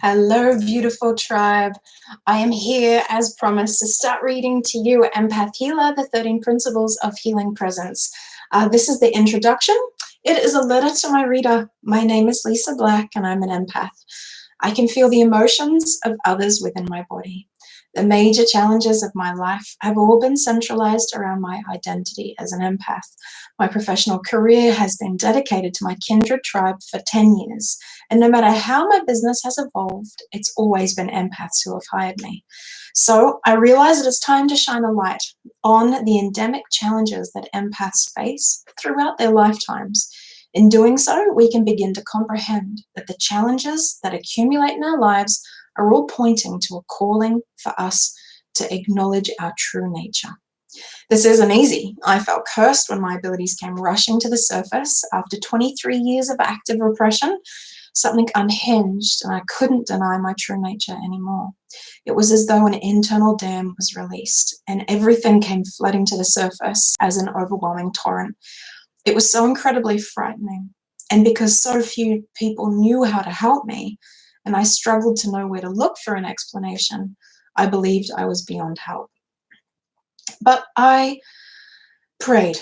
Hello, beautiful tribe. I am here, as promised, to start reading to you Empath Healer, the 13 Principles of Healing Presence. This is the introduction. It is a letter to my reader. My name is Lysa Black, and I'm an empath. I can feel the emotions of others within my body. The major challenges of my life have all been centralized around my identity as an empath. My professional career has been dedicated to my kindred tribe for 10 years, and no matter how my business has evolved, it's always been empaths who have hired me. So I realize it is time to shine a light on the endemic challenges that empaths face throughout their lifetimes. In doing so, we can begin to comprehend that the challenges that accumulate in our lives are all pointing to a calling for us to acknowledge our true nature. This isn't easy. I felt cursed when my abilities came rushing to the surface after 23 years of active repression. Something unhinged, and I couldn't deny my true nature anymore. It was as though an internal dam was released, and everything came flooding to the surface as an overwhelming torrent. It was so incredibly frightening, and because so few people knew how to help me, and I struggled to know where to look for an explanation, I believed I was beyond help. But I prayed,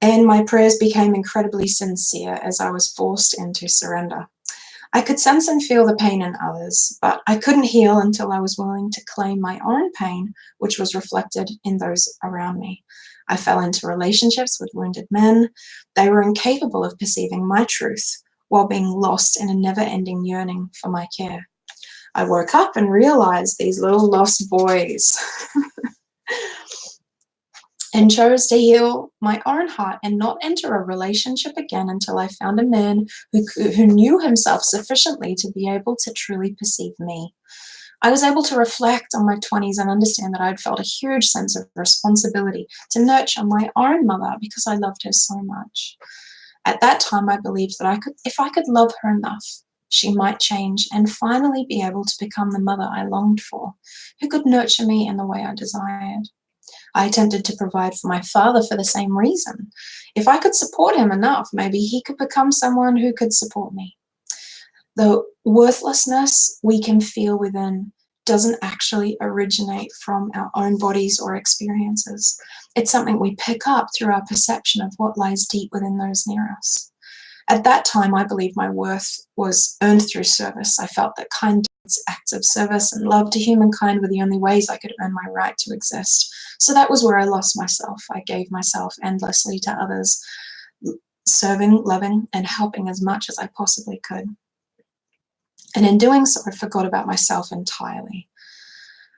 and my prayers became incredibly sincere as I was forced into surrender. I could sense and feel the pain in others, but I couldn't heal until I was willing to claim my own pain, which was reflected in those around me. I fell into relationships with wounded men. They were incapable of perceiving my truth while being lost in a never-ending yearning for my care. I woke up and realized these little lost boys and chose to heal my own heart and not enter a relationship again until I found a man who knew himself sufficiently to be able to truly perceive me. I was able to reflect on my 20s and understand that I'd felt a huge sense of responsibility to nurture my own mother because I loved her so much. At that time, I believed that if I could love her enough, she might change and finally be able to become the mother I longed for, who could nurture me in the way I desired. I attempted to provide for my father for the same reason. If I could support him enough, maybe he could become someone who could support me. The worthlessness we can feel within doesn't actually originate from our own bodies or experiences. It's something we pick up through our perception of what lies deep within those near us. At that time, I believed my worth was earned through service. I felt that kind acts of service and love to humankind were the only ways I could earn my right to exist. So that was where I lost myself. I gave myself endlessly to others, serving, loving, and helping as much as I possibly could. And in doing so, I forgot about myself entirely.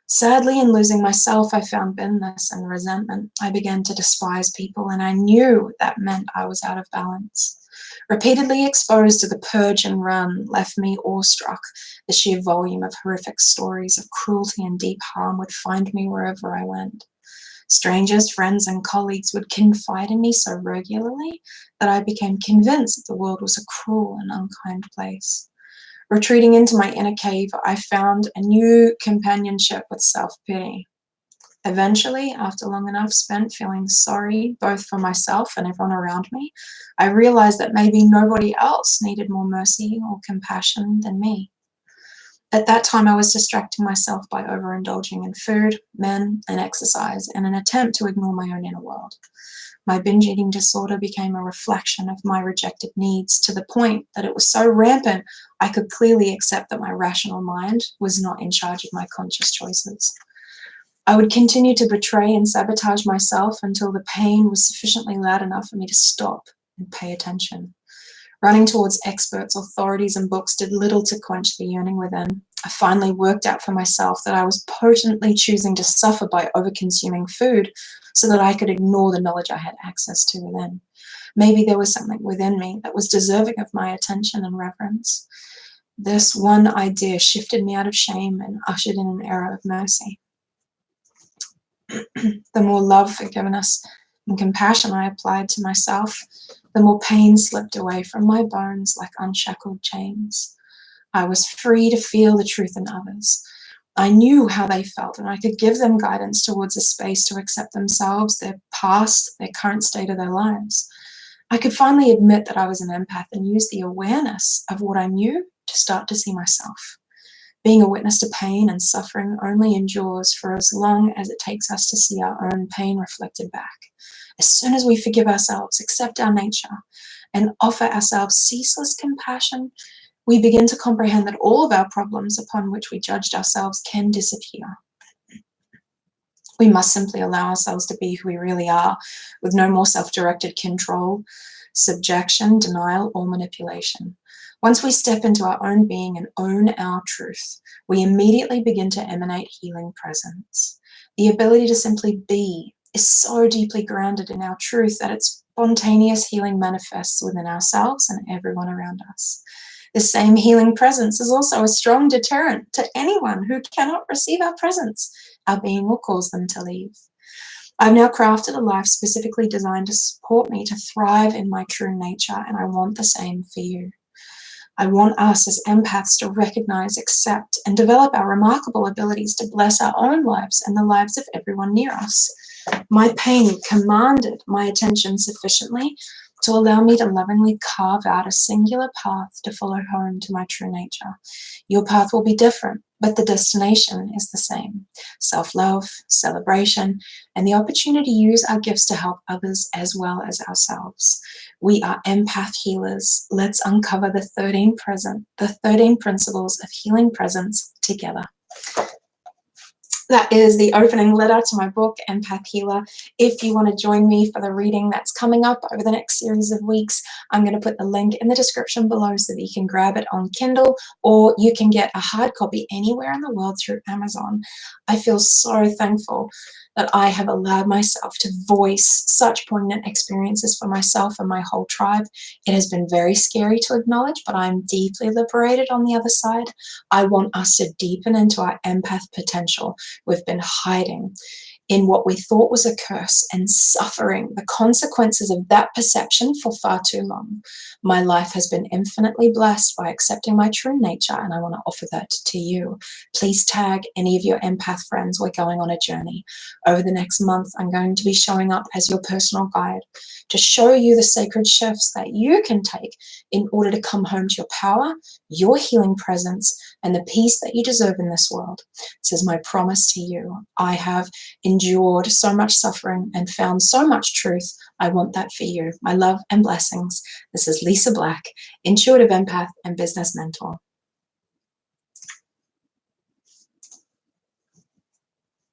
Sadly, in losing myself, I found bitterness and resentment. I began to despise people, and I knew that meant I was out of balance. Repeatedly exposed to the purge and run left me awestruck. The sheer volume of horrific stories of cruelty and deep harm would find me wherever I went. Strangers, friends, and colleagues would confide in me so regularly that I became convinced that the world was a cruel and unkind place. Retreating into my inner cave, I found a new companionship with self-pity. Eventually, after long enough spent feeling sorry both for myself and everyone around me, I realized that maybe nobody else needed more mercy or compassion than me. At that time, I was distracting myself by overindulging in food, men, and exercise in an attempt to ignore my own inner world. My binge eating disorder became a reflection of my rejected needs to the point that it was so rampant I could clearly accept that my rational mind was not in charge of my conscious choices. I would continue to betray and sabotage myself until the pain was sufficiently loud enough for me to stop and pay attention. Running towards experts, authorities, and books did little to quench the yearning within. I finally worked out for myself that I was potently choosing to suffer by overconsuming food so that I could ignore the knowledge I had access to within. Maybe there was something within me that was deserving of my attention and reverence. This one idea shifted me out of shame and ushered in an era of mercy. The more love, forgiveness, and compassion I applied to myself, the more pain slipped away from my bones like unshackled chains. I was free to feel the truth in others. I knew how they felt, and I could give them guidance towards a space to accept themselves, their past, their current state of their lives. I could finally admit that I was an empath and use the awareness of what I knew to start to see myself. Being a witness to pain and suffering only endures for as long as it takes us to see our own pain reflected back. As soon as we forgive ourselves, accept our nature, and offer ourselves ceaseless compassion, we begin to comprehend that all of our problems upon which we judged ourselves can disappear. We must simply allow ourselves to be who we really are, with no more self-directed control, subjection, denial, or manipulation. Once we step into our own being and own our truth, we immediately begin to emanate healing presence. The ability to simply be is so deeply grounded in our truth that its spontaneous healing manifests within ourselves and everyone around us. The same healing presence is also a strong deterrent to anyone who cannot receive our presence. Our being will cause them to leave. I've now crafted a life specifically designed to support me to thrive in my true nature, and I want the same for you. I want us as empaths to recognize, accept, and develop our remarkable abilities to bless our own lives and the lives of everyone near us. My pain commanded my attention sufficiently to allow me to lovingly carve out a singular path to follow home to my true nature. Your path will be different, but the destination is the same. Self-love, celebration, and the opportunity to use our gifts to help others as well as ourselves. We are empath healers. Let's uncover the 13 principles of healing presence together. That is the opening letter to my book, Empath Healer. If you want to join me for the reading that's coming up over the next series of weeks, I'm going to put the link in the description below so that you can grab it on Kindle, or you can get a hard copy anywhere in the world through Amazon. I feel so thankful that I have allowed myself to voice such poignant experiences for myself and my whole tribe. It has been very scary to acknowledge, but I'm deeply liberated on the other side. I want us to deepen into our empath potential. We've been hiding in what we thought was a curse and suffering the consequences of that perception for far too long. My life has been infinitely blessed by accepting my true nature, and I want to offer that to you. Please tag any of your empath friends. We're going on a journey. Over the next month, I'm going to be showing up as your personal guide to show you the sacred shifts that you can take in order to come home to your power, your healing presence, and the peace that you deserve in this world. This is my promise to you. I have endured so much suffering and found so much truth. I want that for you. My love and blessings. This is Lysa Black, intuitive empath and business mentor.